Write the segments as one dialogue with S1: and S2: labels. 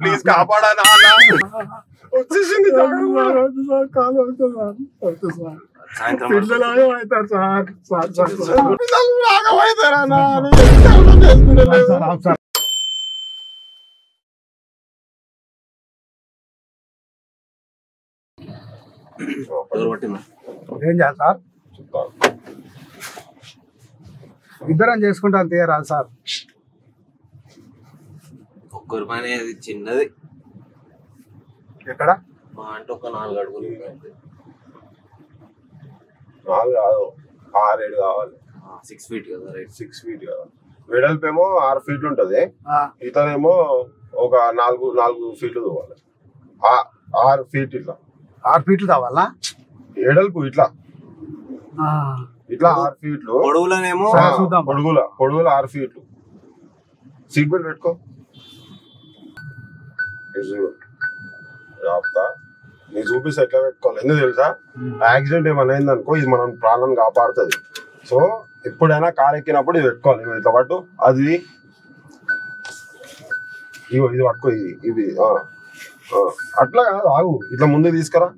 S1: Please కాపాడానా వచ్చేసింది పిల్లలాగా అవుతారు సార్. ఏం చేయాలి సార్? ఇద్దరం చేసుకుంటాను తీయరాదు సార్.
S2: ఒక్కరి పని అది చిన్నది.
S1: ఎక్కడ
S2: మా అంటే ఒక 4 అడుగులు
S1: 4 కాదు 6-7 కావాలి.
S2: 6 feet కదా, రైట్?
S1: 6 feet కదా. వెడల్పేమో 6 feet ఉంటది, ఇతనేమో ఒక 4 feet తవ్వాలి. 6 feet ఇట్లా
S3: 6 feet కావాలా?
S1: ఎడల్పు ఇట్లా 6 feet.
S2: పొడవులనేమో
S1: Podugula 6 feet. Seat belt పెట్టుకో. చెప్తా నీ చూపిస్తే ఎట్లా పెట్టుకోవాలి. ఎందుకు తెలుసా, యాక్సిడెంట్ ఏమైనా అయిందనుకో ఇది మనం ప్రాణాన్ని కాపాడుతుంది. సో ఎప్పుడైనా కార్ ఎక్కినప్పుడు ఇది పెట్టుకోవాలి. ఇట్లా పట్టు, అది ఇది పట్టుకో, ఇది అట్లా కాదు, ఆగు, ఇట్లా ముందు తీసుకురా.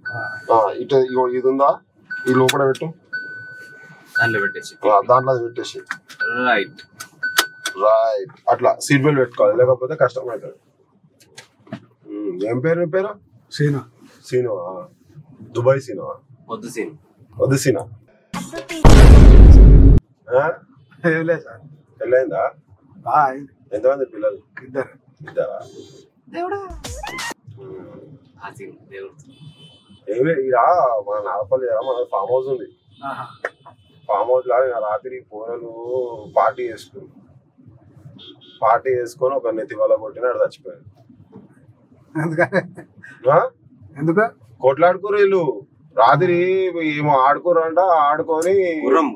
S1: ఇట్లా ఇది ఉందా, ఈ లోపల పెట్టు,
S2: దాంట్లో పెట్టేసి
S1: రైట్. అట్లా సీట్ బెల్ట్ పెట్టుకోవాలి, లేకపోతే కష్టం అవుతుంది. ఏం పేరు నీ పేరు? సీను. దుబాయ్ సీను? వద్దు సీనా. పెళ్ళైందా? ఎంతమంది పిల్లలు? ఇద్దరా? ఏమి ఇక మన నాగపల్లి మన ఫామ్ హౌస్ ఉంది. ఫామ్ హౌస్ లాగా రాత్రి పూరలు పార్టీ చేసుకొని ఒక నెత్తి వల్ల కొట్టిన చచ్చిపోయాడు.
S3: ఎందుకు
S1: కొట్లాడుకోరు వీళ్ళు. రాత్రి ఏమో ఆడుకోరంట, ఆడుకొని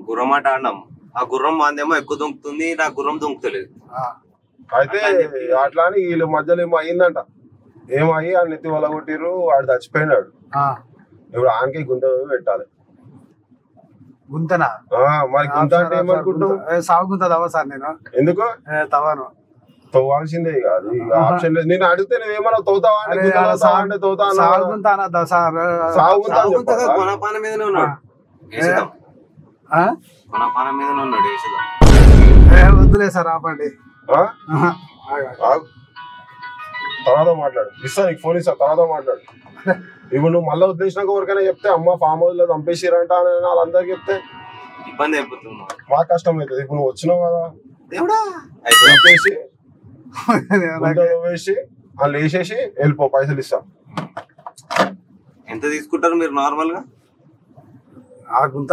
S2: గుర్రం ఆట ఆడినాం. ఆ గుర్రం మాందేమో ఎక్కువ దుంకుతుంది, నా గుర్రం దుంకుతలేదు.
S1: అయితే అట్లా అని వీళ్ళ మధ్యలో ఏమో అయిందంట. ఏమయ్యి ఆ నెత్తి వల్ల కొట్టిర్రు, వాడు చచ్చిపోయినాడు. ఇప్పుడు ఆనకి గుంత పెట్టాలి.
S3: గుంతనా?
S1: మరి గుంత అంటే ఏమనుకుంటావు?
S3: సాగు గుంత తవ్వ సార్ నేను.
S1: ఎందుకు
S3: తవ్వను?
S1: తవ్వాల్సిందే కాదు, ఆప్షన్ లేదు. నేను అడిగితే నువ్వేమన్నా తవ్వుతావా అంటే
S2: కొనపాన మీదనే ఉన్నాడు.
S3: వద్దులే సార్, ఆపండి.
S1: తర్వాత మాట్లాడు, ఇస్తా నీకు ఫోన్ ఇస్తా, తర్వాత మాట్లాడు. ఇప్పుడు నువ్వు మళ్ళీ ఉద్దేశినాక ఎవరికైనా చెప్తే అమ్మ ఫామ్ హౌస్ లో చంపేసిరంట అని వాళ్ళందరికి చెప్తే
S2: ఇబ్బంది అయిపోతుంది,
S1: మాకు కష్టం అవుతుంది. ఇప్పుడు నువ్వు వచ్చినావు కదా, చంపేసి వేసి వాళ్ళు వేసేసి వెళ్ళిపో, పైసలు ఇస్తా.
S2: ఎంత తీసుకుంటారు మీరు నార్మల్ గా?
S3: ఆ గుంత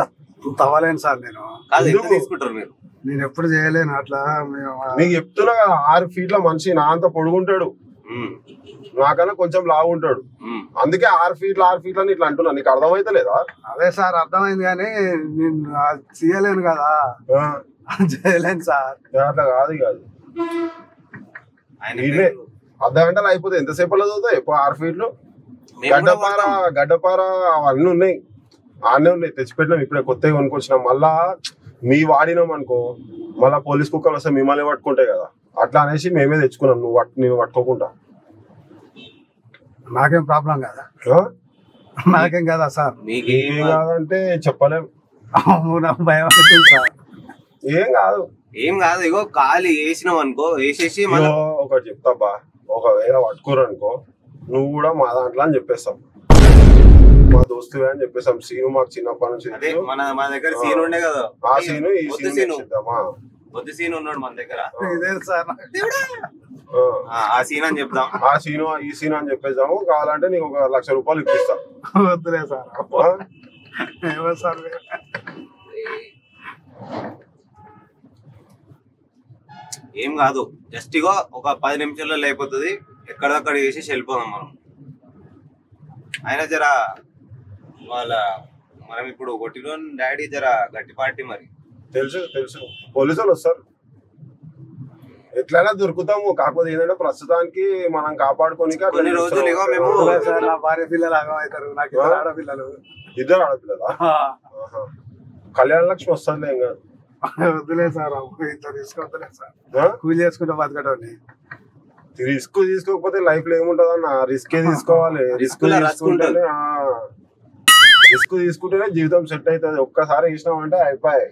S3: తవ్వలేను సార్ నేను.
S2: ఎంత తీసుకుంటారు మీరు?
S3: నేను ఎప్పుడు చేయలేను అట్లా.
S1: నీకు చెప్తున్నా కదా, 6 feet మనిషి నా అంత పొడుగుంటాడు, నాకన్నా కొంచెం లావు ఉంటాడు. అందుకే 6 feet అని ఇట్లా అంటున్నా. నీకు అర్థమైతే లేదా?
S3: అదే సార్ అర్థమైంది, కానీ నేను చేయలేను కదా, చేయలేను సార్.
S1: అట్లా కాదు, అర్ధగంటలు అయిపోతే ఎంతసేపు చదువుతాయి? 6 feet. గడ్డపార అవన్నీ ఉన్నాయి, ఆనే ఉన్నాయి, తెచ్చిపెట్టినాం. ఇప్పుడే కొత్తగా కొనుక్కొచ్చినాం. మళ్ళా మీ వాడినాం అనుకో, మళ్ళా పోలీస్ కుక్కలు వస్తే మిమ్మల్ని పట్టుకుంటాయి కదా, అట్లా అనేసి మేమే తెచ్చుకున్నాం. నేను పట్టుకోకుండా.
S3: నాకేం ప్రాబ్లం కదా? నాకేం కదా సార్?
S1: మీకేం కాదంటే చెప్పలేం.
S3: భయం సార్.
S1: ఏం కాదు.
S2: ఇగో ఖాళీ వేసినావు అనుకో, వేసేసి
S1: ఒకటి చెప్తాబ్బా, ఒకవేళ పట్టుకోరు అనుకో, నువ్వు కూడా మా దాంట్లో అని చెప్పేస్తాం, మా దోస్తువే అని చెప్పేస్తాం. సీను మాకు చిన్నప్పటి నుంచి
S2: మన దగ్గర సీన్ ఉండే కదా,
S1: ఆ సీను ఈ సీన్ చెప్తామా?
S2: కొద్ది సీన్ ఉన్నాడు మన దగ్గర,
S1: ఆ సీన్ అని చెప్తాం. ఈ సీన్ అని చెప్పేసాము. కావాలంటే నీకు 1 లక్ష రూపాయలు ఇప్పిస్తాం.
S3: వద్దులే సార్.
S2: ఏం కాదు, జస్ట్ ఇగో ఒక 10 నిమిషాల్లో అయిపోతుంది. ఎక్కడక్కడ వేసేసి వెళ్ళిపోదాం మనం. అయినా జర మనం ఇప్పుడు కొట్టిలో డాడీ జర గట్టి పార్టీ. మరి
S1: తెలుసు పోలీసు వాళ్ళు వస్తారు, ఎట్లయినా దొరుకుతాము. కాకపోతే ఏంటంటే ప్రస్తుతానికి మనం కాపాడుకోనిక
S2: కొన్ని రోజులు మేము
S3: భార్య పిల్లలు అవుతారు. నాకు 2 ఆడపిల్లలు.
S1: 2 ఆడపిల్లలా? కళ్యాణ లక్ష్మి వస్తుంది. ఏం కాదు.
S3: వద్దులే సార్ ఇంత తీసుకోవద్దులే సార్
S1: ఆ?
S3: కూలి చేసుకుంటే బతకటం
S1: రిస్క్ తీసుకోకపోతే లైఫ్ లో ఏముంటది అన్న రిస్కే తీసుకోవాలి
S2: Risk లో రాసుకుంటారు.
S1: రిస్క్ తీసుకుంటేనే జీవితం సెట్ అవుతుంది ఒక్కసారి ఇచ్చినామంటే అయిపోయాయి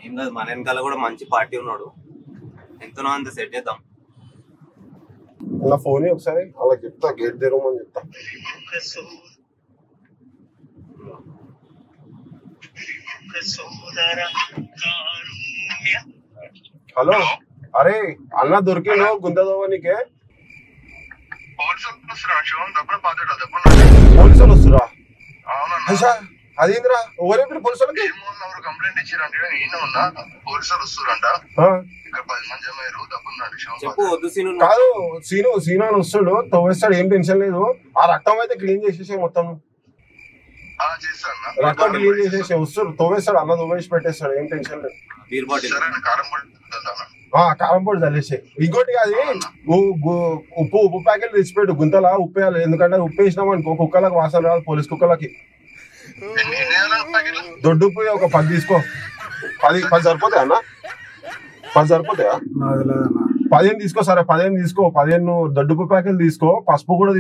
S2: ఏం కాదు మన వెనకాల కూడా మంచి పార్టీ ఉన్నాడు ఎంతనో అంత సెట్ చేద్దాం
S1: నా ఫోన్ ఒకసారి అలా చెప్తా గేట్ తెరవమని చెప్తా హలో అరే అన్న దొరికిండు గుంతదోవనికే పోలీసులు వస్తురా అయ్యా అదేంద్రా ఎవరెప్పుడు పోలీసులకి
S4: కంప్లైంట్ ఇచ్చారంటే నేను ఉన్నా పోలీసులు వస్తురంట
S1: ఆ?
S4: ఇక్కడ 10 మంది జమారు డబ్బున్నాడు
S2: చెప్పు వద్దు సీను
S1: కాదు సీను అని వస్తాడు తవ్వేస్తాడు ఏం టెన్షన్ లేదు ఆ రక్తం అయితే క్లీన్ చేసేసే మొత్తం
S4: చేస్తాను
S1: రక్తం క్లీన్ చేసేసి వస్తాడు తవ్వేస్తాడు అన్న తవ్వేసి పెట్టేస్తాడు ఏం టెన్షన్ లేదు
S2: బీర్ బాటిల్
S4: సరే కారం పడుతుందా
S1: కారం పొడి చల్లేసి ఇంకోటి అది ఉప్పు ప్యాకెట్ తెచ్చిపెట్టు గుంతలా ఉప్పు వేయాలి ఎందుకంటే ఉప్పు వేసినాం అనుకో కుక్కలకు వాసన రాదు పోలీస్ కుక్కలకి దొడ్డు ఉప్పు ఒక 10 తీసుకో 10 సరిపోతాయి అన్న 10 సరిపోతాయా 15 తీసుకో సరే 15 తీసుకో 15 దొడ్డు ఉప్పు ప్యాకెట్ తీసుకో పసుపు కూడా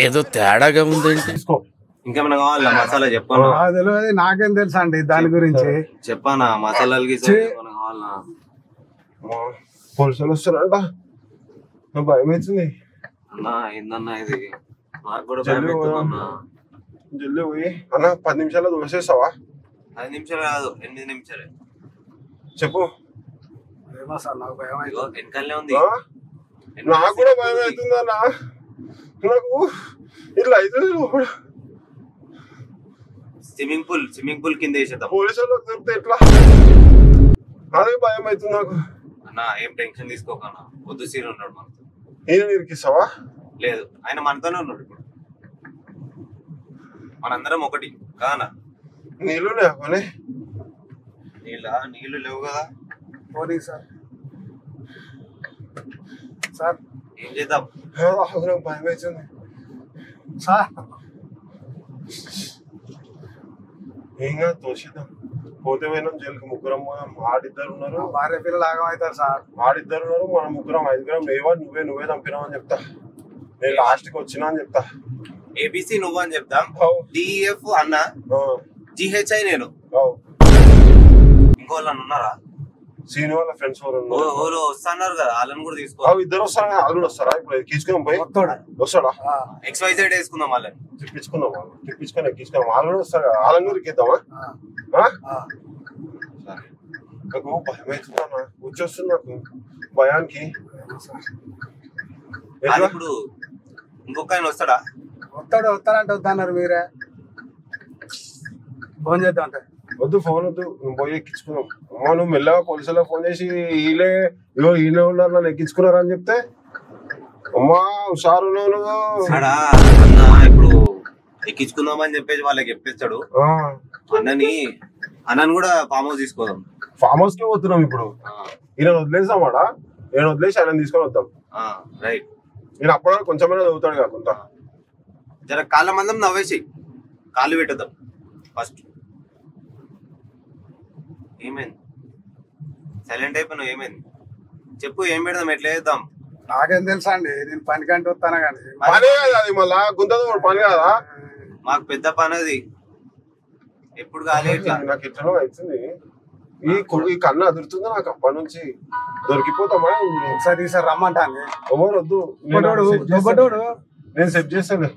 S5: ఏదో తేడాగా ఉందండి
S1: తీసుకో
S2: ఇంకేమైనా కావాలా మసాలా చెప్పాను
S3: తెలియదు నాకేం తెలుసా అండి దాని గురించి
S2: చెప్పానా మసాలాలు ఏమైనా కావాలనా
S1: పోలీసులు వస్తారంట నాకు భయం అవుతుంది
S2: అన్నా ఏందన్నా ఇది నాకు కూడా భయం అవుతుంది అన్నా
S1: జల్దీ పోయి అన్న 10 నిమిషాలు దోసేస్తావా
S2: 5 నిమిషాలు కాదు 8 నిమిషాలే
S1: చెప్పు
S3: ఏమో సార్ నాకు భయం
S2: ఇదిగో వెనకాలనే ఉంది
S1: ఆ? నాకు కూడా భయం అవుతుంది అన్న నాకు ఇట్లా అవుతుంది లోపల
S2: స్విమ్మింగ్ పూల్ కింద వేసేద్దాం
S1: పోలీసు వాళ్ళకి దొరికితే ఎట్లా అదే భయం అవుతుంది నాకు
S2: అన్నా ఏం టెన్షన్ తీసుకోకన్నా వద్దు సీన్ ఉన్నాడు మనతో
S1: ఈయన నిరికిస్తావా
S2: లేదు ఆయన మనతోనే ఉన్నాడు ఇప్పుడు మనందరం ఒకటి కానా
S1: నీళ్ళు లేవనే
S2: నీళ్ళు లేవు కదా
S3: పోనీ సార్ సార్
S2: ఏం చేద్దాం
S1: నాకు భయం అవుతుంది
S3: సార్
S1: ఏం కాదు తోసిద్దాం పోతే పోయినాం జైలుకి ముగ్గురం పోదాం ఆడిద్దరు ఉన్నారు
S3: భార్య పిల్లలు ఆగమవుతారు సార్
S1: ఆడిద్దరు ఉన్నారు మనం ముగ్గురం 5 లేవా నువ్వే చంపినావు అని చెప్తా నేను లాస్ట్ కి వచ్చినా అని చెప్తా
S2: ఏబిసి నువ్వు అని చెప్తాం డిఎఫ్ అన్న జిహెచ్ఐ నేను ఇంకోళ్ళు ఉన్నారా
S1: సీని వాళ్ళ ఫ్రెండ్స్
S2: ఓలో వస్తున్నారు కదా వాళ్ళని కూడా తీసుకో
S1: ఇద్దరు వస్తారా వాళ్ళు కూడా వస్తారా ఇప్పుడు తీసుకుందాం పోయి వస్తాడా
S2: XYZ వేసుకుందాం వాళ్ళని
S1: తెప్పించుకుందాం వాళ్ళు తెప్పించుకొని ఎక్కించుకుందాం వాళ్ళు కూడా వస్తారు కదా వాళ్ళని కూడా ఎక్కిద్దామా నాకు భయం అవుతుందా వచ్చేస్తుంది నాకు భయానికి
S2: అది ఇప్పుడు ఇంకొక ఆయన వస్తాడా
S3: వస్తాడంటే వద్దన్నారు మీరే ఫోన్ చేద్దాం అంటే
S1: వద్దు ఫోన్ వద్దు నువ్వు పోయి ఎక్కించుకున్నాం అమ్మా నువ్వు మెల్లగా పోలీసులకు ఫోన్ చేసి ఈయనే ఉన్నారు నన్ను ఎక్కించుకున్నారు అని చెప్తే అమ్మా హుషారు నువ్వు
S2: అన్న ఇప్పుడు ఎక్కించుకుందామని చెప్పేసి వాళ్ళకి చెప్పేస్తాడు అన్నని కూడా ఫామ్ హౌస్ తీసుకోదాం
S1: ఫామ్ హౌస్ కి పోతున్నాం ఇప్పుడు ఈయన వదిలేసామాడా నేను వదిలేసి ఆయన తీసుకొని వద్దాం
S2: రైట్
S1: ఈయన అప్పుడు కొంచెమైనా చదువుతాడు కాకుండా
S2: జర కాళ్ళ మందం నవ్వేసి కాళ్ళు పెట్టేద్దాం ఫస్ట్ ఏమైంది సైలెంట్ అయిపోయినావు ఏమైంది చెప్పు ఏం పెడదాం ఎట్లా చేద్దాం
S3: నాకేం తెలుసా అండి నేను పనికంటే వస్తాను కానీ
S1: పనే కదా అది మళ్ళా గుంతతో పని కదా
S2: మాకు పెద్ద పని అది ఎప్పుడు కాలేదు
S1: నాకు ఎట్లా అవుతుంది ఈ కన్ను అదురుతుంది నాకు అప్పటి నుంచి దొరికిపోతామా
S3: ఒకసారి ఈసారి రమ్మంటాను
S1: ఎవరు వద్దు నేను సెట్ చేస్తాను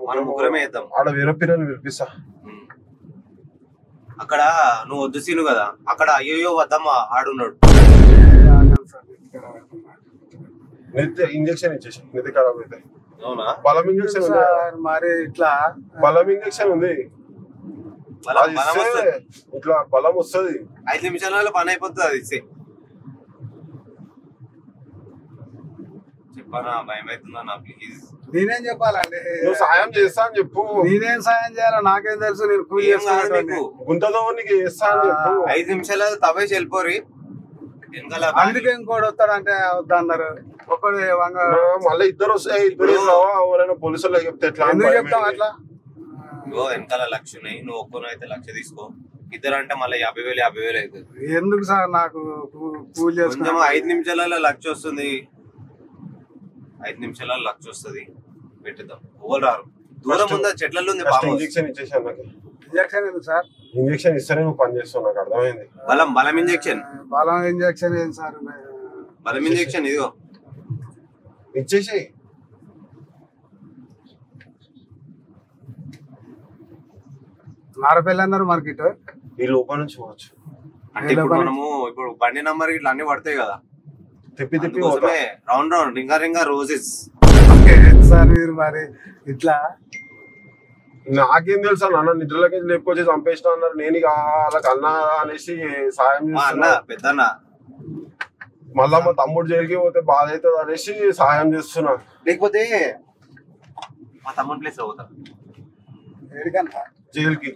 S2: మన ముగ్గురమే వేద్దాం
S1: ఆడ వేరే పిల్లల్ని పిలిపిస్తా
S2: అక్కడ నువ్వు వద్దు సీను కదా అక్కడ అయ్యో వద్దమ్మా ఆడున్నాడు
S1: ఇంజక్షన్ ఇచ్చేసి నిధి ఖరాబ్ అయితే
S2: అవునా
S1: బలం ఇంజక్షన్ ఉంది
S3: మరి ఇట్లా
S1: బలం ఇంజక్షన్ ఉంది ఇట్లా బలం వస్తుంది
S2: 5 నిమిషాలలో పని అయిపోతుంది అది ఇచ్చే చెప్పనా భయం అవుతుందన్నా ప్లీజ్
S3: నేనేం చెప్పాలండి
S1: నువ్వు సాయం చేస్తా అని చెప్పు
S3: నేనేం సాయం చేయాలో నాకేం తెలుసు నేను కూలి చేసుకున్నాను
S1: గుంతతో నీకు చేస్తా అని చెప్పు
S2: 5 నిమిషాలలో తవ్వేసి వెళ్ళిపోరి
S3: అందుకే ఇంకోటి వస్తాడంటే వద్దన్నారు ఒకడు
S1: మళ్ళీ ఇద్దరు వస్తాయి ఇద్దరు ఎవరైనా పోలీసులు చెప్తే ఎట్లా
S3: ఎందుకు చెప్తాం అట్లా
S2: ఇగో వెనకాల 1,00,000 ఉన్నాయి, నువ్వు ఒక్కనో అయితే 1,00,000 తీసుకో, ఇద్దరు అంటే మళ్ళీ 50,000 అవుతుంది.
S3: ఎందుకు సార్ నాకు కూలి
S2: కొంచెం 5 నిమిషాలలో 1,00,000 వస్తుంది, 5 నిమిషాలలో 1,00,000 వస్తుంది, పెట్టిద్దాం. ఓవర్ రారు, దూరం ఉందా చెట్లలో ఉంది.
S1: ఇంజెక్షన్ ఇచ్చేసాను నాకు.
S3: ఇంజక్షన్ ఎందుకు సార్?
S1: ఇంజెక్షన్ ఇస్తేనే నువ్వు పని చేస్తావు, నాకు అర్థమైంది.
S2: బలం ఇంజెక్షన్.
S3: బలం ఇంజక్షన్ ఏంటి సార్?
S2: బలం ఇంజెక్షన్ ఇదిగో
S1: ఇచ్చేసి.
S3: నారపల్లి అన్నారు మార్కెట్,
S1: ఈ లోపల నుంచి పోవచ్చు.
S2: అంటే ఇప్పుడు మనము ఇప్పుడు బండి నంబర్ ఇట్లా అన్ని పడతాయి కదా,
S1: తిప్పి తిప్పి
S2: రౌండ్ రింగా రోజెస్.
S3: సార్ మీరు మరి ఇట్లా
S1: నాకేం తెలుసా నాన్న, నిద్రలోకి లేపుకొచ్చి చంపేసిన అన్నారు. నేను ఇక వాళ్ళకి అన్నా అనేసి సాయం చేస్తున్నా.
S2: పెద్దన్న
S1: మళ్ళా మా తమ్ముడు జైలుకి పోతే బాధ అవుతుంది అనేసి సాయం చేస్తున్నా.
S2: లేకపోతే మా తమ్ముడు ప్లేస్ అవుతా
S1: జైలుకి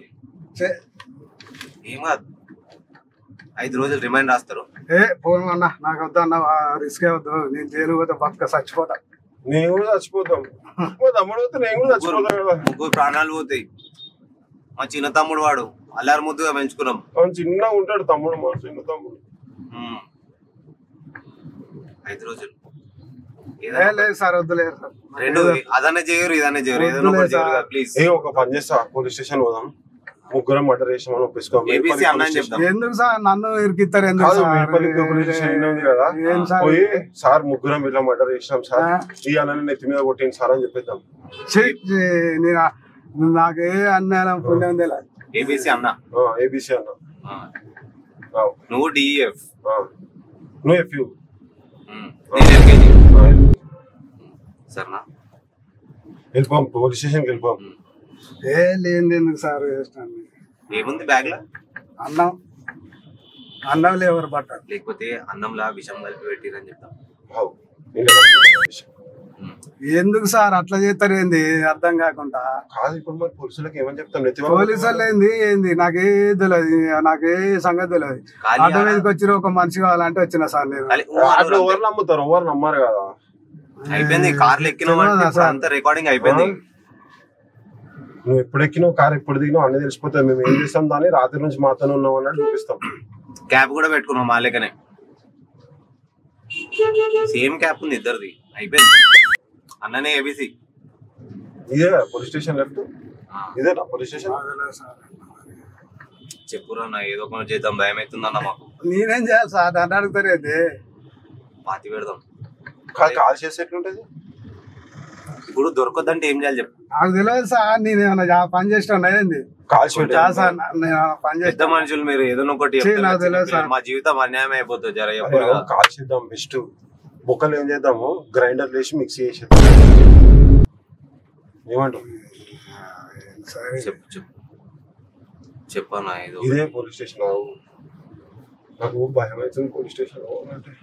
S2: ఏం కాదు, 5 రోజులు రిమైండ్ రాస్తారు.
S3: ఫోన్ అన్నా, నాకు వద్దు అన్న, రిస్క్ వద్దు, నేను జైలు పోతే బతుక చచ్చిపోతా.
S1: నేను కూడా చచ్చిపోతాం, మా తమ్ముడు పోతే నేను కూడా చచ్చిపోతాం కదా.
S2: 3 ప్రాణాలు పోతాయి. మా చిన్న తమ్ముడు వాడు అల్లారు ముద్దుగా పెంచుకున్నాం.
S1: చిన్నగా ఉంటాడు తమ్ముడు, మా చిన్న తమ్ముడు.
S2: 5 రోజులు
S3: లేదు సార్, వద్దులేదు సార్.
S2: రెండు అదనే చేయరు ఇదనే చేయరు, ఏదైనా ఒకటి చేయరు కదా ప్లీజ్.
S1: ఒక పని చేస్తా, పోలీస్ స్టేషన్ పోదాం, ముగ్గురం మర్డర్ చేసామని ఒప్పించుకోవాలి.
S3: ఎందుకు సార్ నన్ను ఇరికిస్తారు? ఎందుకు
S1: పోయి సార్ ముగ్గురం ఇట్లా మర్డర్ చేసినాం సార్, ఈ అన్న నెత్తి మీద కొట్టింది సార్ అని చెప్పేద్దాం.
S3: నాకే అన్యాయం పుణ్యం తెలియదు.
S2: ఏబిసి అన్న,
S1: ఏబిసి అన్న,
S2: నువ్వు డిఎఫ్,
S1: నువ్వు ఎఫ్యూ,
S2: సరేనా?
S1: వెళ్ళిపోం, పోలీస్ స్టేషన్కి వెళ్ళిపోం.
S3: లేదు ఎందుకు సార్?
S2: ఏముంది బ్యాగ్ లో?
S3: అన్నం లేవరు బట్ట,
S2: లేకపోతే అన్నంలా విషం కలిపి పెట్టిరని చెప్తాం.
S3: ఎందుకు సార్ అట్లా చేస్తారు? ఏంది అర్థం కాకుండా?
S1: కాదు, ఇప్పుడు మరి పోలీసులకు ఏమని చెప్తాం?
S3: పోలీసులు ఏంది ఏంది నాకే తెలియదు, నాకే సంగతి తెలియదు. ఆటో మీదకి వచ్చిన ఒక మనిషి కావాలంటే వచ్చిన సార్ నేను.
S1: అట్లా ఎవరు నమ్ముతారు? ఎవరు నమ్మారు కదా.
S2: అయిపోయింది, కార్లు ఎక్కిన రికార్డింగ్ అయిపోయింది.
S1: నువ్వు ఎప్పుడు ఎక్కినావు, కార్ ఎప్పుడు దిగినావు అన్ని తెలిసిపోతాయి. మేము ఏం చేస్తాం దాన్ని, రాత్రి నుంచి మాతోనే ఉన్నాం అన్నట్టు చూపిస్తాం.
S2: క్యాప్ కూడా పెట్టుకున్నాం మా లెక్కనే, సేమ్ క్యాప్ ఉంది ఇద్దరిది. అయిపోయింది, అన్ననే ఏబిసి.
S1: ఇదే పోలీస్ స్టేషన్ లెఫ్ట్, ఇదేనా పోలీస్ స్టేషన్?
S2: చెప్పురా అన్న, ఏదో ఒకటి చేద్దాం, భయం అవుతుందన్న మాకు.
S3: నేనేం చేయాలి సార్ అని అడుగుతారు. అయితే
S2: పాతి పెడదాం.
S1: కాల్ చేసి ఎట్లుంటది
S2: ఇప్పుడు? దొరకొద్దంటే ఏం చేయాలి చెప్పు?
S3: నాకు తెలియదు సార్, నేను ఏమన్నా పని చేస్తున్నా ఏంది?
S2: పెద్ద మనుషులు మీరు, ఏదైనా ఒకటి. మా జీవితం అన్యాయం అయిపోతుంది. జర
S1: కాల్ చేద్దాం బెస్ట్. బొక్కలు ఏం చేద్దాము, గ్రైండర్ వేసి మిక్సీ చేసేద్దాం. ఏమంటావు?
S2: చెప్పు చెప్పు చెప్పన్నా.
S1: ఇదే పోలీస్ స్టేషన్. నాకు భయం అవుతుంది పోలీస్ స్టేషన్ అంటే.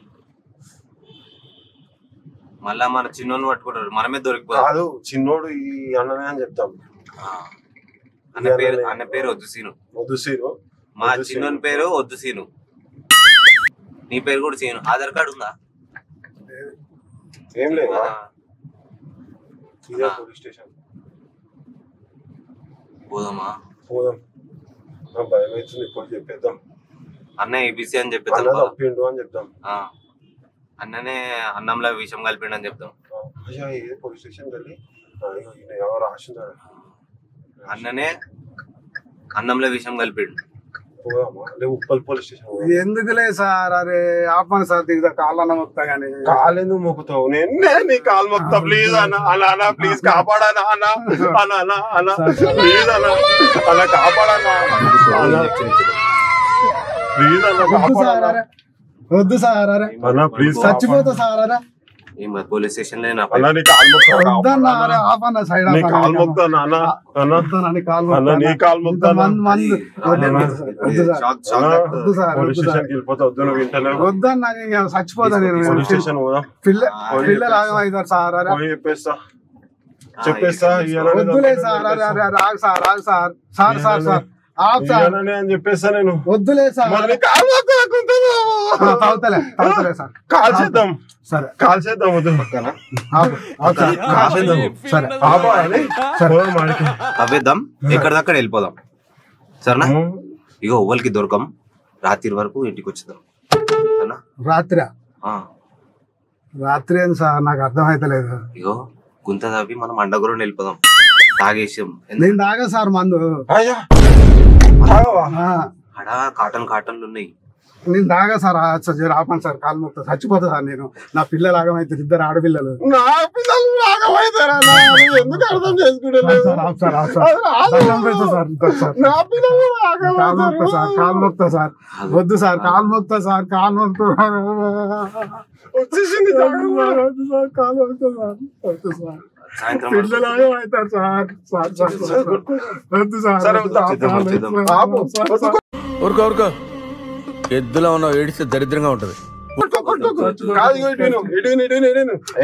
S2: మళ్ళా మన చిన్నోని పట్టుకుంటారు, మనమే దొరికిపోతాం.
S1: కాదు, చిన్నోడు ఈ అన్ననే అని చెప్తాం.
S2: అన్న పేరు వద్దు సీను.
S1: వద్దు సీను.
S2: మా చిన్నోని పేరు వద్దు సీను. నీ పేరు కూడా సీను. ఆధార్ కార్డు ఉందా?
S1: ఏం లేదా? ఇదే పోలీస్ స్టేషన్.
S2: పోదామా?
S1: పోదాం. భయం అవుతుంది, ఇప్పుడు చెప్పేద్దాం.
S2: అన్న ఏబిసి అని చెప్పేద్దాం,
S1: తప్పిండు అని చెప్తాం.
S2: అన్ననే అన్నంలో విషం కలిపిండు అని చెప్తాం.
S1: ఇదే పోలీస్ స్టేషన్ వెళ్ళి ఎవరు రాసిందాడు,
S2: అన్ననే అన్నంలో విషం కలిపిండు.
S1: Uppal police station.
S3: ఎందుకులే సార్, అరే ఆపండి సార్, దిగుతా కాళ్ళన్న మొక్తా గానీ.
S1: కాలు ఎందుకు మొక్కుతావు? నేను నీ కాలు మొక్తా. ప్లీజ్ అన్న, అన్న ప్లీజ్ కాపాడనా అన్న, అన్న అన్న ప్లీజ్ అన్న, అన్న కాపాడనా ప్లీజ్ అన్న, కాపాడనా.
S3: వద్దు సార్, అరే
S1: అన్న ప్లీజ్,
S3: చచ్చిపోతా సార్. అరే
S2: పోలీస్ స్టేషన్ లో
S3: చచ్చిపోతా నేను. పిల్లలు ఆగమవుతారు సార్. అరే
S1: చెప్పేస్తా.
S3: వద్దులే సార్, అరే అరే Raghu sir, Raghu sir, sir sir sir ఆపు సార్.
S1: ఇయ్యనని అని చెప్పేస్తా నేను.
S3: వద్దులే సార్.
S1: మళ్ళీ కాలు మొక్కకుంటాను.
S3: తాగుతలే సార్.
S1: కాల్ చేద్దాం.
S3: సరే
S1: కాల్ చేద్దాం. వద్దు
S3: ఆపు సార్.
S1: కాల్ చేద్దాం.
S3: సరే
S1: ఆపా అని పోదాం ఆడికి.
S2: అవ్వేద్దాం, ఎక్కడిదక్కడ వెళ్ళిపోదాం సరేనా. ఇగో ఎవ్వరికి దొరకం, రాత్రి వరకు ఇంటికి వచ్చేద్దాం సరేనా.
S3: రాత్రి ఏంది సార్, నాకు అర్థమైతలేదు.
S2: ఇగో గుంత తవ్వి మనం అండగురం వెళ్ళిపోదాం, తాగేసాం.
S3: నేను తాగా సార్ మందు.
S1: అయ్యా తాగవా?
S2: అడ కాటన్లు ఉన్నాయి.
S3: నేను తాగా సార్. ఆపండి సార్, కాలు మొత్తం చచ్చిపోతా సార్. నేను నా పిల్లలు ఆగమైతే, ఇద్దరు ఆడపిల్లలు.
S1: నా పిల్లలు ఆగమైతారా? ఎందుకు అర్థం చేసుకుంటలేదు? నా పిల్లలు ఆగమైతారు
S3: సార్. కాలు మొక్తా సార్. వద్దు సార్, కాలు మొక్తా సార్. కాలు మొక్తా
S1: వచ్చేసింది.
S3: వద్దు సార్, కాలు మొక్తా సార్. వద్దు సార్, పిల్లలు ఆగమవుతారు సార్. వద్దు సార్.
S5: ఊరుకో ఎద్దులో ఉన్న ఏడిస్తే దరిద్రంగా ఉంటది.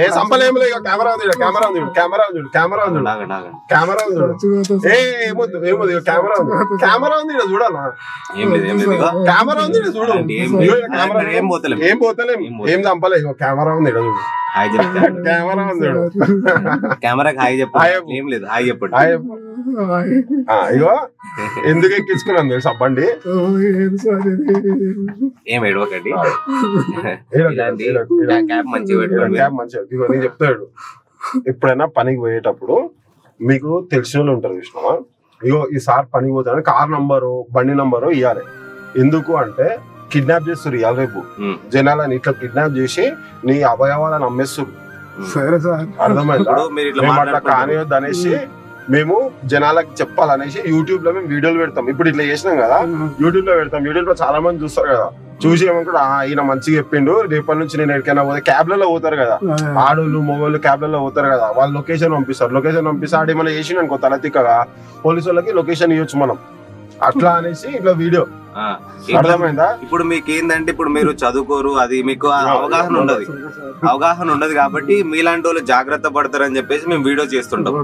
S1: ఏ సంపలేం లేదు. కెమెరా ఉంది, కెమెరా ఉంది, కెమెరా ఉంది, కెమెరా ఉంది, కెమెరా ఉంది. ఏ ఏమొద్దు ఏమొద్దు, కెమెరా ఉంది, కెమెరా ఉంది. చూడన్నా, కెమెరా ఉంది చూడు. ఏం పోతలేం, ఏం చంపలే. కెమెరా ఉంది చూడు. కెమెరా ఉంది చూడు.
S2: కెమెరాకి హాయ్ చెప్పు. ఏం లేదు, హాయ్ చెప్పండి.
S1: ఇగో ఎందుకు ఎక్కించుకున్నాను తెలుసా బండి.
S2: ఏం ఎడవకండి,
S1: నేను చెప్తాడు. ఎప్పుడైనా పనికి పోయేటప్పుడు మీకు తెలిసిన వాళ్ళు ఉంటారు విష్ణువా. ఇగో ఈ సార్ పనికి పోతాడని కార్ నంబరు బండి నంబరు ఇవ్వాలి. ఎందుకు అంటే కిడ్నాప్ చేస్తారు ఇవాళ రేపు జనాలని. ఇట్లా కిడ్నాప్ చేసి నీ అవయవాలను అమ్మేస్తారు. అర్థమైందా? అట్లా కానివద్దు అనేసి మేము జనాలకు చెప్పాలనేసి యూట్యూబ్ లో మేము వీడియోలు పెడతాం. ఇప్పుడు ఇట్లా చేసినాం కదా, యూట్యూబ్ లో పెడతాం. యూట్యూబ్ లో చాలా మంది చూస్తారు కదా, చూసి ఏమనుకుంటా ఈయన మంచిగా చెప్పిండు, రేపటి నుంచి నేను ఎక్కడికైనా పోతే క్యాబ్లలో పోతారు కదా, ఆడోళ్ళు మొబైల్ క్యాబ్లలో పోతారు కదా, వాళ్ళు లొకేషన్ పంపిస్తారు. లొకేషన్ పంపిస్తే ఆడ ఏమైనా చేసిన అనుకో తలతిక్కగా పోలీసు వాళ్ళకి లొకేషన్ ఇవ్వచ్చు మనం. అట్లా అనేసి ఇట్లా వీడియో. అర్థమైందా?
S2: ఇప్పుడు మీకు ఏంటంటే, ఇప్పుడు మీరు చదువుకోరు, అది మీకు అవగాహన ఉండదు కాబట్టి మీలాంటి వాళ్ళు జాగ్రత్త పడతారని చెప్పేసి మేము వీడియో చేస్తుంటాం.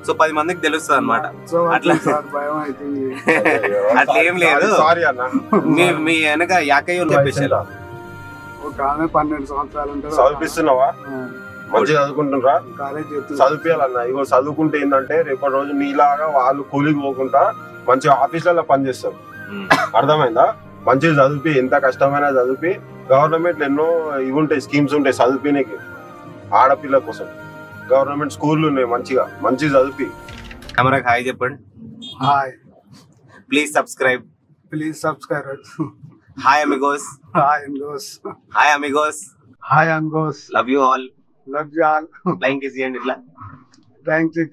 S2: సో 10 మందికి తెలుస్తుంది అనమాట. అట్లా అట్లా ఏం లేదు. మీ వెనక యాకయ్య చెప్పేసి
S3: 12 సంవత్సరాలు
S1: చదివిస్తున్నావా? మంచిగా చదువుకుంటున్నారా? చదివియాలన్నా. ఇగో చదువుకుంటే ఏంటంటే రేపటి రోజు నీలాగా వాళ్ళు కూలికి పోకుండా మంచిగా ఆఫీసులలో పనిచేస్తారు. అర్థమైందా? మంచిగా చదివి, ఎంత కష్టమైనా చదివి, గవర్నమెంట్ ఎన్నో ఇవి ఉంటాయి, స్కీమ్స్ ఉంటాయి చదివినకి ఆడపిల్ల కోసం. గవర్నమెంట్ స్కూళ్ళు ఉన్నాయి, మంచిగా చదివి.
S2: కెమెరాకి హాయ్ చెప్పండి.
S3: Hi.
S2: Please subscribe. Hi Amigos. Hi Amigos. Love you all.
S3: Love you all.
S2: Flying kiss ఇవ్వండి ఇట్లా.
S3: Thank you.